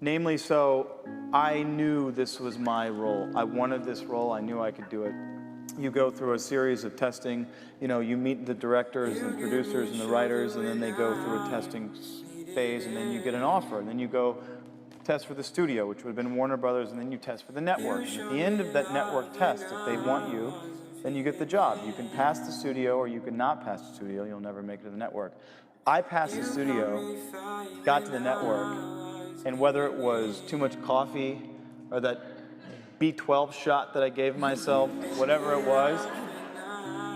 Namely, so I knew this was my role. I wanted this role. I knew I could do it. You go through a series of testing. You know, you meet the directors and producers and the writers, and then they go through a testing phase, and then you get an offer, and then you go test for the studio, which would have been Warner Brothers, and then you test for the network. And at the end of that network test, if they want you, then you get the job. You can pass the studio or you can not pass the studio. You'll never make it to the network. I passed the studio, got to the network, and whether it was too much coffee or that B12 shot that I gave myself, whatever it was,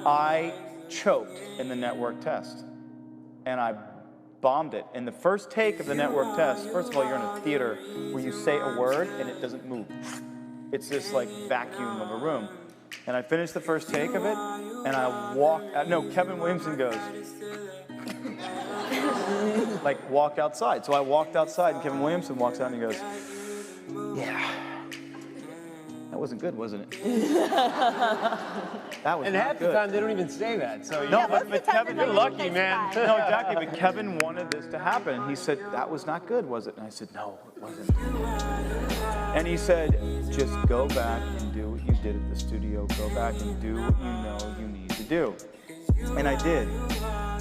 I choked in the network test. And I bombed it. In the first take of the network test, first of all, you're in a theater where you say a word and it doesn't move. It's this like vacuum of a room. And I finished the first take of it, and I walked out. No, Kevin Williamson goes, like, walk outside. So I walked outside, and Kevin Williamson walks out and he goes, yeah. That wasn't good, wasn't it? That was and not half good. the time they don't even say that. So No, but Kevin, you're lucky, man. No, exactly. But Kevin wanted this to happen. He said, that was not good, was it? And I said, no, it wasn't. And he said, just go back and do what you did at the studio. Go back and do what you know you need to do. And I did.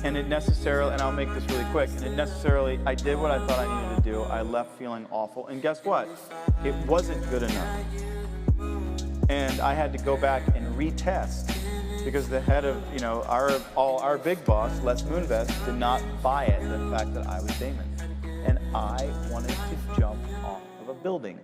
And it necessarily, and I'll make this really quick, and it necessarily, I did what I thought I needed to do. I left feeling awful. And guess what? It wasn't good enough. And I had to go back and retest because the head of, you know, our big boss, Les Moonves, did not buy it, the fact that I was Damon. And I wanted to jump off of a building.